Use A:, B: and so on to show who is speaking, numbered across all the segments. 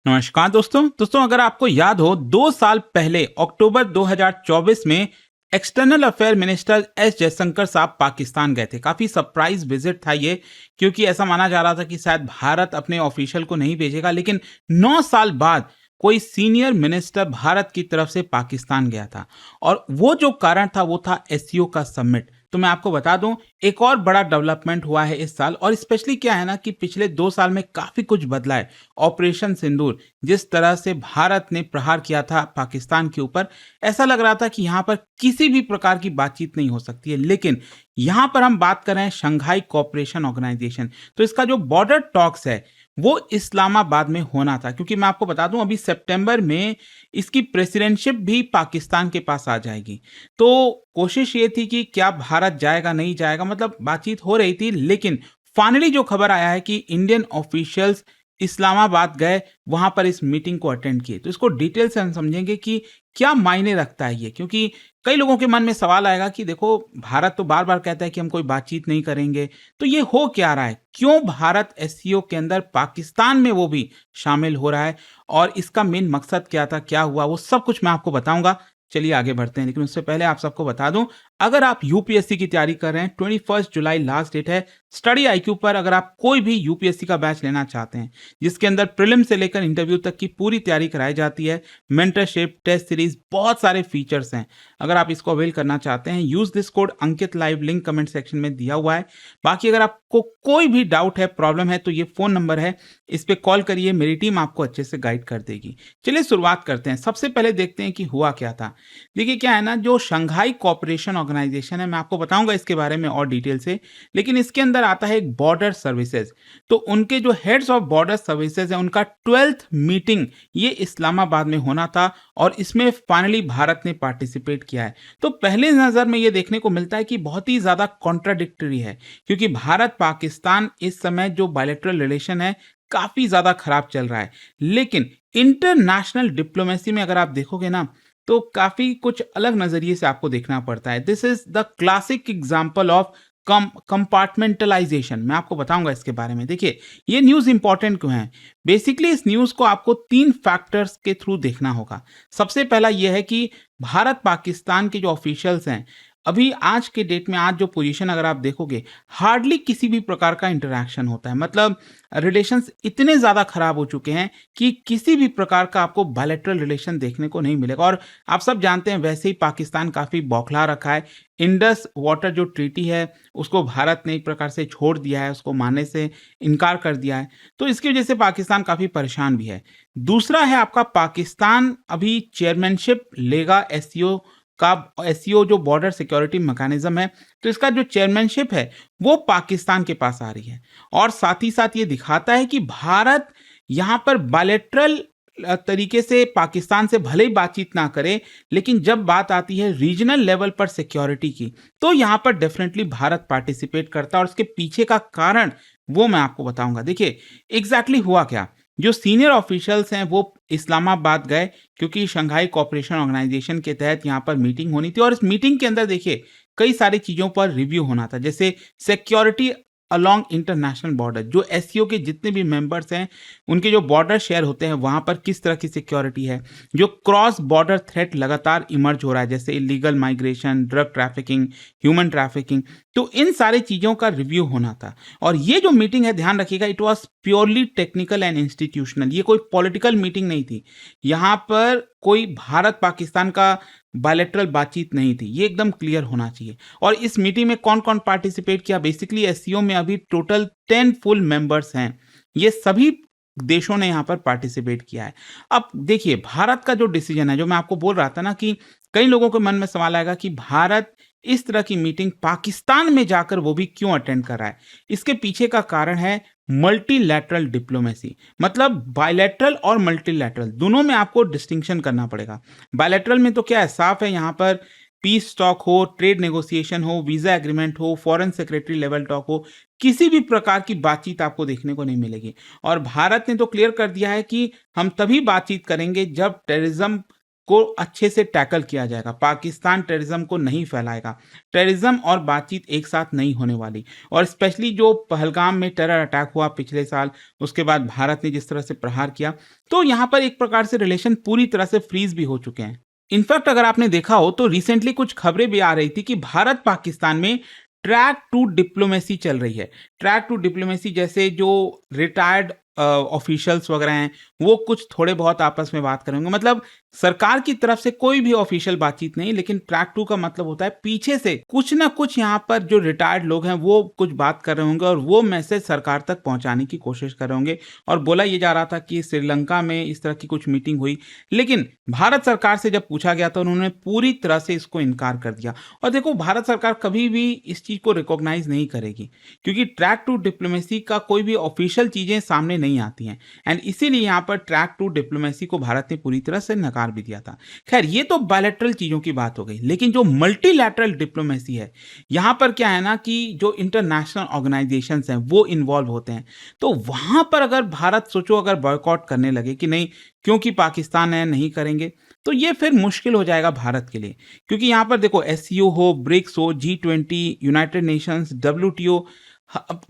A: नमस्कार दोस्तों अगर आपको याद हो 2 साल पहले अक्टूबर 2024 में external affair minister S Jaishankar साहब पाकिस्तान गए थे। काफी सरप्राइज विजिट था ये, क्योंकि ऐसा माना जा रहा था कि शायद भारत अपने ऑफिशियल को नहीं भेजेगा, लेकिन 9 साल बाद कोई सीनियर मिनिस्टर भारत की तरफ से पाकिस्तान गया था। और वो जो कारण था वो था एससीओ का समिट। तो मैं आपको बता दूं, एक और बड़ा डेवलपमेंट हुआ है इस साल, और स्पेशली क्या है ना कि पिछले 2 साल में काफी कुछ बदला है। ऑपरेशन सिंदूर, जिस तरह से भारत ने प्रहार किया था पाकिस्तान के ऊपर, ऐसा लग रहा था कि यहाँ पर किसी भी प्रकार की बातचीत नहीं हो सकती है। लेकिन यहाँ पर हम बात कर रहे हैं शंघाई कोऑपरेशन ऑर्गेनाइजेशन। तो इसका जो बॉर्डर टॉक्स है वो इस्लामाबाद में होना था, क्योंकि मैं आपको बता दूं अभी सितंबर में इसकी प्रेसिडेंटशिप भी पाकिस्तान के पास आ जाएगी। तो कोशिश ये थी कि क्या भारत जाएगा नहीं जाएगा, मतलब बातचीत हो रही थी। लेकिन फाइनली जो खबर आया है कि इंडियन ऑफिशियल्स इस्लामाबाद गए, वहां पर इस मीटिंग को अटेंड किए। तो इसको डिटेल से हम समझेंगे कि क्या मायने रखता है ये, क्योंकि कई लोगों के मन में सवाल आएगा कि देखो, भारत तो बार बार कहता है कि हम कोई बातचीत नहीं करेंगे, तो ये हो क्या रहा है, क्यों भारत एससीओ के अंदर पाकिस्तान में वो भी शामिल हो रहा है, और इसका मेन मकसद क्या था, क्या हुआ, वो सब कुछ मैं आपको बताऊंगा। चलिए आगे बढ़ते हैं, लेकिन उससे पहले आप सबको बता दूं, अगर आप यूपीएससी की तैयारी कर रहे हैं, 21 जुलाई लास्ट डेट है स्टडी आईक्यू पर। अगर आप कोई भी यूपीएससी का बैच लेना चाहते हैं जिसके अंदर प्रीलिम से लेकर इंटरव्यू तक की पूरी तैयारी कराई जाती है, मेंटरशिप, टेस्ट सीरीज, बहुत सारे फीचर्स हैं। अगर आप इसको अवेल करना चाहते हैं, use this code Ankit live, link comment section में दिया हुआ है। बाकी अगर आपको कोई भी डाउट है, प्रॉब्लम है, तो ये फोन नंबर है, इस पे कॉल करिए, मेरी टीम आपको अच्छे से गाइड कर देगी। चलिए शुरुआत करते हैं। सबसे पहले देखते हैं कि हुआ क्या था। देखिए क्या है ना, जो शंघाई कोऑपरेशन ऑर्गेनाइजेशन है, मैं आपको बताऊंगा इसके बारे में और डिटेल से, लेकिन इसके अंदर आता है एक बॉर्डर सर्विसेज। तो उनके जो हेड्स ऑफ बॉर्डर सर्विसेज है, उनका 12th मीटिंग ये इस्लामाबाद में होना था, और इसमें फाइनली भारत ने पार्टिसिपेट किया है। तो पहले नजर में ये देखने को मिलता है कि बहुत ही ज्यादा कॉन्ट्राडिक्टरी है, क्योंकि भारत पाकिस्तान इस समय जो बायलैटरल रिलेशन है काफी ज्यादा खराब चल रहा है। लेकिन इंटरनेशनल डिप्लोमेसी में अगर आप देखोगे ना, तो काफी कुछ अलग नजरिए से आपको देखना पड़ता है। This is the classic example of compartmentalisation. मैं आपको बताऊंगा इसके बारे में। देखिए, ये न्यूज इंपॉर्टेंट क्यों है। बेसिकली इस न्यूज को आपको 3 फैक्टर्स के थ्रू देखना होगा। सबसे पहला यह है कि भारत पाकिस्तान के जो ऑफिशियल्स हैं, अभी आज के डेट में, आज जो पोजीशन अगर आप देखोगे, हार्डली किसी भी प्रकार का इंटरेक्शन होता है। मतलब रिलेशंस इतने ज़्यादा खराब हो चुके हैं कि किसी भी प्रकार का आपको बायलैटरल रिलेशन देखने को नहीं मिलेगा। और आप सब जानते हैं, वैसे ही पाकिस्तान काफ़ी बौखला रखा है। इंडस वाटर जो ट्रीटी है उसको भारत ने एक प्रकार से छोड़ दिया है, उसको मानने से इनकार कर दिया है। तो इसकी वजह से पाकिस्तान काफ़ी परेशान भी है। दूसरा है आपका, पाकिस्तान अभी चेयरमैनशिप लेगा एससीओ का। एससीओ जो बॉर्डर सिक्योरिटी मैकेनिज्म है, तो इसका जो चेयरमैनशिप है वो पाकिस्तान के पास आ रही है। और साथ ही साथ ये दिखाता है कि भारत यहाँ पर बायलैटरल तरीके से पाकिस्तान से भले ही बातचीत ना करे, लेकिन जब बात आती है रीजनल लेवल पर सिक्योरिटी की, तो यहाँ पर डेफिनेटली भारत पार्टिसिपेट करता है। और उसके पीछे का कारण वो मैं आपको बताऊंगा। देखिए एग्जैक्टली हुआ क्या। जो सीनियर ऑफिशियल्स हैं वो इस्लामाबाद गए, क्योंकि शंघाई कोऑपरेशन ऑर्गेनाइजेशन के तहत यहाँ पर मीटिंग होनी थी। और इस मीटिंग के अंदर देखिए कई सारी चीज़ों पर रिव्यू होना था, जैसे सिक्योरिटी अलोंग इंटरनेशनल बॉर्डर। जो एससीओ के जितने भी मेंबर्स हैं, उनके जो बॉर्डर शेयर होते हैं, वहाँ पर किस तरह की सिक्योरिटी है। जो क्रॉस बॉर्डर थ्रेट लगातार इमर्ज हो रहा है, जैसे illegal migration, drug trafficking, human trafficking, तो इन सारी चीज़ों का रिव्यू होना था। और ये जो मीटिंग है, ध्यान रखिएगा, it was purely technical and institutional. ये कोई पॉलिटिकल मीटिंग नहीं थी। यहाँ पर कोई भारत पाकिस्तान का बायलैटरल बातचीत नहीं थी, ये एकदम क्लियर होना चाहिए। और इस मीटिंग में कौन कौन पार्टिसिपेट किया। बेसिकली एससीओ में अभी टोटल 10 फुल मेंबर्स हैं। ये सभी देशों ने यहाँ पर पार्टिसिपेट किया है। अब देखिए, भारत का जो डिसीजन है, जो मैं आपको बोल रहा था ना कि कई लोगों के मन में सवाल आएगा कि भारत इस तरह की मीटिंग पाकिस्तान में जाकर वो भी क्यों अटेंड कर रहा है। इसके पीछे का कारण है मल्टीलैटरल डिप्लोमेसी। मतलब बायलैटरल और मल्टीलैटरल दोनों में आपको डिस्टिंक्शन करना पड़ेगा। बायलैटरल में तो क्या है, साफ है, यहाँ पर पीस टॉक हो, ट्रेड नेगोशिएशन हो, वीजा एग्रीमेंट हो, फॉरेन सेक्रेटरी लेवल टॉक हो, किसी भी प्रकार की बातचीत आपको देखने को नहीं मिलेगी। और भारत ने तो क्लियर कर दिया है कि हम तभी बातचीत करेंगे जब टेररिज्म को अच्छे से टैकल किया जाएगा। पाकिस्तान टेररिज्म को नहीं फैलाएगा। टेररिज्म और बातचीत एक साथ नहीं होने वाली। और स्पेशली जो पहलगाम में टेरर अटैक हुआ पिछले साल, उसके बाद भारत ने जिस तरह से प्रहार किया, तो यहाँ पर एक प्रकार से रिलेशन पूरी तरह से फ्रीज भी हो चुके हैं। इनफैक्ट अगर आपने देखा हो तो रिसेंटली कुछ खबरें भी आ रही थी कि भारत पाकिस्तान में ट्रैक टू डिप्लोमेसी चल रही है। ट्रैक टू डिप्लोमेसी जैसे जो रिटायर्ड ऑफिशियल्स वगैरह हैं, वो कुछ थोड़े बहुत आपस में बात करेंगे। मतलब सरकार की तरफ से कोई भी ऑफिशियल बातचीत नहीं, लेकिन ट्रैक टू का मतलब होता है पीछे से कुछ ना कुछ यहाँ पर जो रिटायर्ड लोग हैं वो कुछ बात कर रहे होंगे और वो मैसेज सरकार तक पहुंचाने की कोशिश कर रहे होंगे। और बोला ये जा रहा था कि श्रीलंका में इस तरह की कुछ मीटिंग हुई, लेकिन भारत सरकार से जब पूछा गया तो उन्होंने पूरी तरह से इसको इनकार कर दिया। और देखो, भारत सरकार कभी भी इस चीज को रिकॉग्नाइज नहीं करेगी, क्योंकि ट्रैक टू डिप्लोमेसी का कोई भी ऑफिशियल चीजें सामने नहीं आती हैं। एंड इसीलिए यहाँ पर ट्रैक टू डिप्लोमेसी को भारत ने पूरी तरह से नकार भी दिया था। खैर, ये तो बायलैटरल चीजों की बात हो गई, लेकिन जो मल्टीलैटरल डिप्लोमेसी है, यहाँ पर क्या है ना कि जो इंटरनेशनल ऑर्गेनाइजेशंस हैं वो इन्वॉल्व होते हैं। तो वहां पर अगर भारत सोचो अगर बॉयकॉट करने लगे कि नहीं, क्योंकि पाकिस्तान है नहीं करेंगे, तो ये फिर मुश्किल हो जाएगा भारत के लिए। क्योंकि यहाँ पर देखो, एससीओ हो, ब्रिक्स हो, G20, यूनाइटेड नेशंस, WTO,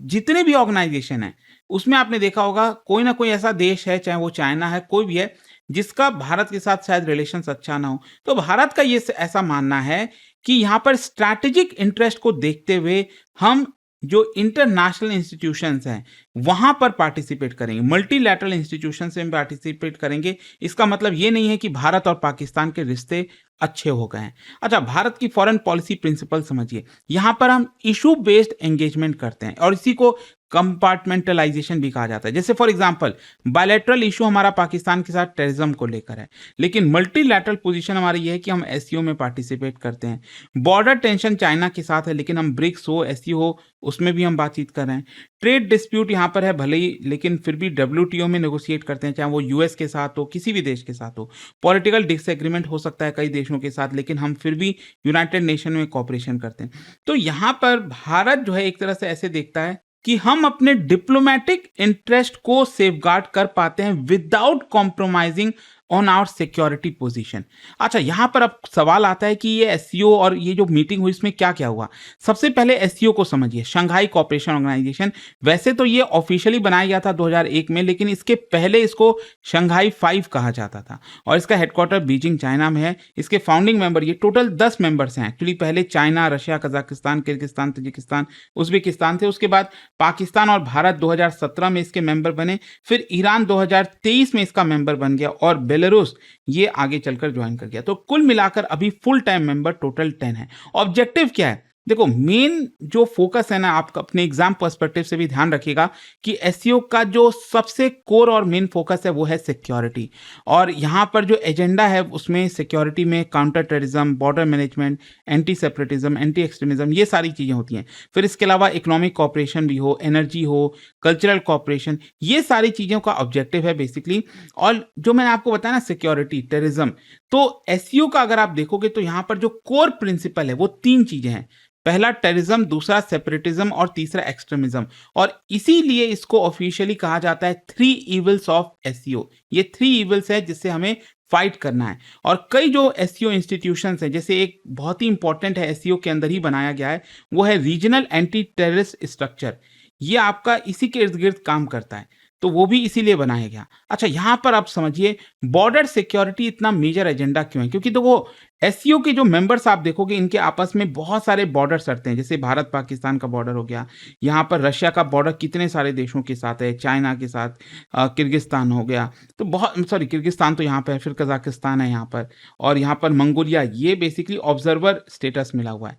A: जितने भी ऑर्गेनाइजेशन है, उसमें आपने देखा होगा कोई ना कोई ऐसा देश है, चाहे वो चाइना है, कोई भी है, जिसका भारत के साथ शायद रिलेशंस अच्छा ना हो। तो भारत का ये ऐसा मानना है कि यहाँ पर स्ट्रैटेजिक इंटरेस्ट को देखते हुए हम जो इंटरनेशनल इंस्टीट्यूशंस हैं वहां पर पार्टिसिपेट करेंगे, मल्टीलैटरल इंस्टीट्यूशंस में पार्टिसिपेट करेंगे। इसका मतलब ये नहीं है कि भारत और पाकिस्तान के रिश्ते अच्छे हो गए हैं। अच्छा, भारत की फॉरेन पॉलिसी प्रिंसिपल समझिए। यहां पर हम इशू बेस्ड एंगेजमेंट करते हैं और इसी को कंपार्टमेंटलाइजेशन भी कहा जाता है। जैसे फॉर एग्जांपल, बायलैटरल इशू हमारा पाकिस्तान के साथ टेररिज्म को लेकर है, लेकिन मल्टीलैटरल पोजीशन हमारी ये है कि हम एससीओ में पार्टिसिपेट करते हैं। बॉर्डर टेंशन चाइना के साथ है, लेकिन हम ब्रिक्स हो, एससीओ हो, उसमें भी हम बातचीत कर रहे हैं। ट्रेड डिस्प्यूट यहाँ पर है भले ही, लेकिन फिर भी WTO में नेगोशिएट करते हैं, चाहे वो यूएस के साथ हो, किसी भी देश के साथ हो। पॉलिटिकल डिसएग्रीमेंट हो सकता है कई देशों के साथ, लेकिन हम फिर भी यूनाइटेड नेशन में कॉपरेशन करते हैं। तो यहाँ पर भारत जो है एक तरह से ऐसे देखता है कि हम अपने डिप्लोमेटिक इंटरेस्ट को सेफगार्ड कर पाते हैं without compromising on our security position. अच्छा, यहां पर अब सवाल आता है कि ये एससीओ और ये जो मीटिंग हुई इसमें क्या क्या हुआ। सबसे पहले एससीओ को समझिए, शंघाई कोऑपरेशन ऑर्गेनाइजेशन। वैसे तो ये ऑफिशियली बनाया गया था 2001 में, लेकिन इसके पहले इसको शंघाई 5 कहा जाता था और इसका हेडक्वार्टर बीजिंग चाइना में है। इसके फाउंडिंग मेंबर, ये टोटल 10 मेंबर्स हैं एक्चुअली। पहले China, Russia, Kazakhstan, Kyrgyzstan, Tajikistan, Uzbekistan थे। उसके बाद पाकिस्तान और भारत 2017 में इसके मेंबर बने। फिर ईरान 2023 में इसका मेंबर बन गया और बेलारूस ये आगे चलकर ज्वाइन कर गया। तो कुल मिलाकर अभी फुल टाइम मेंबर टोटल 10 है। ऑब्जेक्टिव क्या है? देखो, मेन जो फोकस है ना, आप अपने एग्जाम पर्सपेक्टिव से भी ध्यान रखिएगा कि एससीओ का जो सबसे कोर और मेन फोकस है वो है सिक्योरिटी। और यहाँ पर जो एजेंडा है उसमें सिक्योरिटी में counter terrorism, border management, anti separatism, anti extremism, ये सारी चीज़ें होती हैं। फिर इसके अलावा इकोनॉमिक कॉपरेशन भी हो, एनर्जी हो, कल्चरल कॉपरेशन, ये सारी चीज़ों का ऑब्जेक्टिव है बेसिकली। और जो मैंने आपको बताया ना, सिक्योरिटी, टेररिज्म, तो एससीओ का अगर आप देखोगे तो यहाँ पर जो कोर प्रिंसिपल है वो 3 चीज़ें हैं। पहला टेररिज्म, दूसरा सेपरेटिज्म और तीसरा एक्सट्रीमिज्म। और इसीलिए इसको ऑफिशियली कहा जाता है 3 इविल्स ऑफ एससीओ। ये 3 इविल्स है जिससे हमें फाइट करना है। और कई जो एससीओ इंस्टीट्यूशंस हैं, जैसे एक बहुत ही इंपॉर्टेंट है, एससीओ के अंदर ही बनाया गया है, वो है रीजनल एंटी टेररिस्ट स्ट्रक्चर। ये आपका इसी के इर्द गिर्द काम करता है, तो वो भी इसीलिए बनाया गया। अच्छा, यहां पर आप समझिए बॉर्डर सिक्योरिटी इतना मेजर एजेंडा क्यों है, क्योंकि देखो एससीओ के जो मेंबर्स आप देखोगे इनके आपस में बहुत सारे बॉर्डर सटते हैं। जैसे भारत पाकिस्तान का बॉर्डर हो गया, यहाँ पर रशिया का बॉर्डर कितने सारे देशों के साथ है, चाइना के साथ, किर्गिस्तान हो गया, तो बहुत सॉरी किर्गिस्तान तो यहाँ पर है, फिर कजाकिस्तान है यहाँ पर, और यहाँ पर मंगोलिया, ये बेसिकली ऑब्जर्वर स्टेटस मिला हुआ है।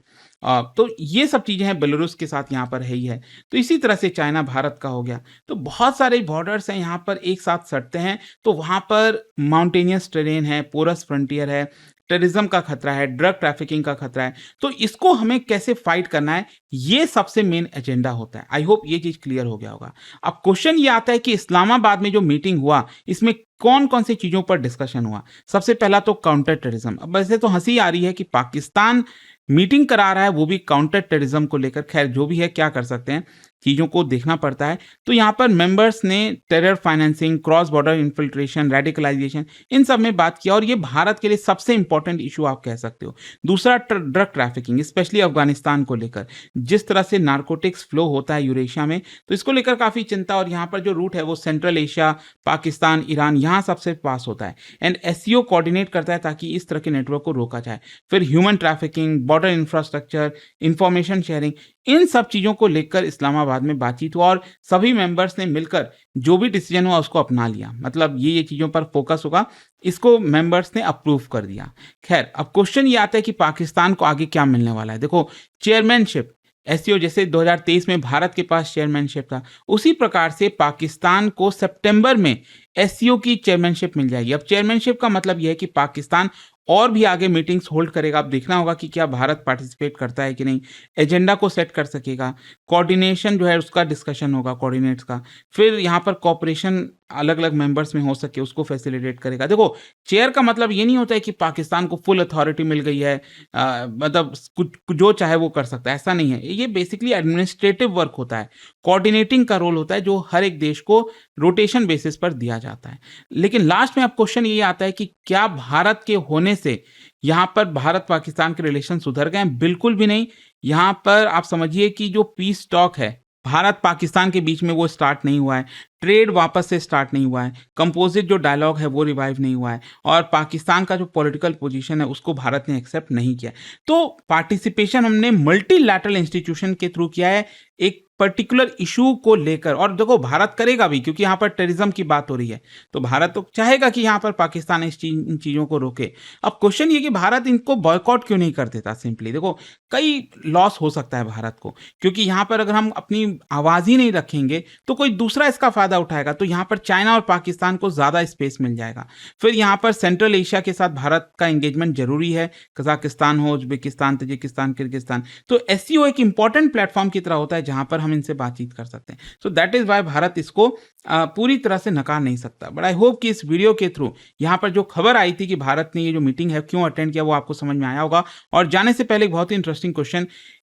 A: तो ये सब चीज़ें हैं, बेलारूस के साथ यहाँ पर है ही है। तो इसी तरह से चाइना भारत का हो गया। तो बहुत सारे बॉर्डर्स हैं यहाँ पर एक साथ सटते हैं। तो वहाँ पर माउंटेनियस टेरेन है, पोरस फ्रंटियर है, टेररिज्म का खतरा है, ड्रग ट्रैफिकिंग का खतरा है। तो इसको हमें कैसे फाइट करना है, ये सबसे मेन एजेंडा होता है। आई होप ये चीज क्लियर हो गया होगा। अब क्वेश्चन ये आता है कि इस्लामाबाद में जो मीटिंग हुआ इसमें कौन कौन सी चीजों पर डिस्कशन हुआ। सबसे पहला तो काउंटर टेररिज्म। अब वैसे तो हंसी आ रही है कि पाकिस्तान मीटिंग करा रहा है वो भी काउंटर टेररिज्म को लेकर। खैर जो भी है, क्या कर सकते हैं। चीज़ों को देखना पड़ता है। तो यहाँ पर मेंबर्स ने terror financing, cross border infiltration, radicalisation, इन सब में बात किया और ये भारत के लिए सबसे इंपॉर्टेंट इशू आप कह सकते हो। दूसरा ड्रग ट्रैफिकिंग, स्पेशली अफगानिस्तान को लेकर जिस तरह से नारकोटिक्स फ्लो होता है यूरेशिया में, तो इसको लेकर काफ़ी चिंता। और यहाँ पर जो रूट है वो सेंट्रल एशिया, पाकिस्तान, ईरान, यहाँ सबसे पास होता है। एंड एससीओ कोऑर्डिनेट करता है ताकि इस तरह के नेटवर्क को रोका जाए। फिर human trafficking, border infrastructure, information sharing, इन सब चीज़ों को लेकर इस्लामाबाद में बातचीत हुआ और सभी मेंबर्स ने मिलकर जो भी डिसीजन हुआ उसको अपना लिया। मतलब ये चीज़ों पर फोकस होगा, इसको मेंबर्स ने अप्रूव कर दिया। खैर, अब क्वेश्चन ये आता है कि पाकिस्तान को आगे क्या मिलने वाला है। देखो, चेयरमैनशिप एससीओ जैसे 2023 में भारत के पास चेयरमैनशिप था, उसी प्रकार से पाकिस्तान को सितंबर में एससीओ की चेयरमैनशिप मिल जाएगी। अब चेयरमैनशिप का मतलब यह है कि पाकिस्तान और भी आगे मीटिंग्स होल्ड करेगा। अब देखना होगा कि क्या भारत पार्टिसिपेट करता है कि नहीं, एजेंडा को सेट कर सकेगा, कोऑर्डिनेशन जो है उसका डिस्कशन होगा, कोऑर्डिनेट्स का। फिर यहाँ पर कोऑपरेशन अलग अलग मेंबर्स में हो सके उसको फैसिलिटेट करेगा। देखो, चेयर का मतलब ये नहीं होता है कि पाकिस्तान को फुल अथॉरिटी मिल गई है, मतलब कुछ जो चाहे वो कर सकता है, ऐसा नहीं है। ये बेसिकली एडमिनिस्ट्रेटिव वर्क होता है, कोऑर्डिनेटिंग का रोल होता है जो हर एक देश को रोटेशन बेसिस पर दिया जाता है। लेकिन लास्ट में अब क्वेश्चन ये आता है कि क्या भारत के होने से यहाँ पर भारत पाकिस्तान के रिलेशन सुधर गए हैं? बिल्कुल भी नहीं। यहाँ पर आप समझिए कि जो पीस टॉक है भारत पाकिस्तान के बीच में वो स्टार्ट नहीं हुआ है, ट्रेड वापस से स्टार्ट नहीं हुआ है, कंपोजिट जो डायलॉग है वो रिवाइव नहीं हुआ है और पाकिस्तान का जो पॉलिटिकल पोजीशन है उसको भारत ने एक्सेप्ट नहीं किया। तो पार्टिसिपेशन हमने मल्टीलैटरल इंस्टीट्यूशन के थ्रू किया है एक पर्टिकुलर इशू को लेकर। और देखो, भारत करेगा भी क्योंकि यहाँ पर टेररिज्म की बात हो रही है, तो भारत तो चाहेगा कि यहाँ पर पाकिस्तान इन चीज़ों को रोके। अब क्वेश्चन ये कि भारत इनको बॉयकॉट क्यों नहीं कर देता सिंपली। देखो, कई लॉस हो सकता है भारत को, क्योंकि यहाँ पर अगर हम अपनी आवाज़ ही नहीं रखेंगे तो कोई दूसरा इसका फायदा उठाएगा। तो यहाँ पर चाइना और पाकिस्तान को ज़्यादा स्पेस मिल जाएगा। फिर यहाँ पर सेंट्रल एशिया के साथ भारत का एंगेजमेंट जरूरी है, कजाकिस्तान हो, उज्बेकिस्तान, तजिकिस्तान, किर्गिस्तान। तो एससीओ एक इंपॉर्टेंट प्लेटफॉर्म की तरह होता है जहाँ पर हम इनसे बातचीत कर सकते हैं। So that is why Bharat इसको पूरी तरह से नकार नहीं सकता। बट आई होप कि इस वीडियो के थ्रू यहाँ पर जो खबर आई थी कि भारत ने ये जो मीटिंग है क्यों अटेंड किया वो आपको समझ में आया होगा। और जाने से पहले एक बहुत ही इंटरेस्टिंग क्वेश्चन,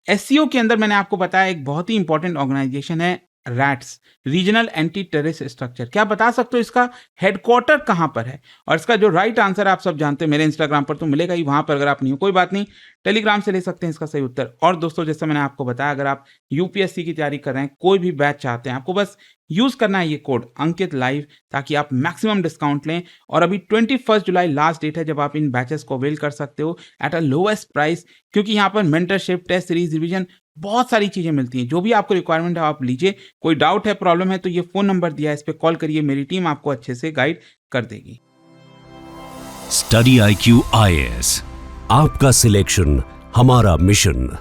A: एससीओ के अंदर मैंने आपको बताया एक बहुत ही इंपॉर्टेंट ऑर्गेनाइजेशन है rats, regional anti terrorist structure. क्या बता सकते हो इसका हेडक्वार्टर कहां पर है? और इसका जो राइट आंसर आप सब जानते हैं, मेरे इंस्टाग्राम पर तो मिलेगा ही, वहां पर अगर आप नहीं हो कोई बात नहीं, टेलीग्राम से ले सकते हैं इसका सही उत्तर। और दोस्तों, जैसे मैंने आपको बताया, अगर आप यूपीएससी की तैयारी कर रहे हैं, कोई भी बैच चाहते हैं, आपको बस यूज करना है ये कोड अंकित लाइव, ताकि आप मैक्सिमम डिस्काउंट लें। और अभी 21 जुलाई लास्ट डेट है जब आप इन बैचेस को अवेल कर सकते हो एट अ लोएस्ट प्राइस, क्योंकि यहाँ पर मेंटरशिप, टेस्ट सीरीज, रिवीजन, बहुत सारी चीजें मिलती हैं। जो भी आपको रिक्वायरमेंट है आप लीजिए। कोई डाउट है, प्रॉब्लम है तो ये फोन नंबर दिया है, इस पे कॉल करिए, मेरी टीम आपको अच्छे से गाइड कर देगी।
B: स्टडी IQ IAS, आपका सिलेक्शन हमारा मिशन।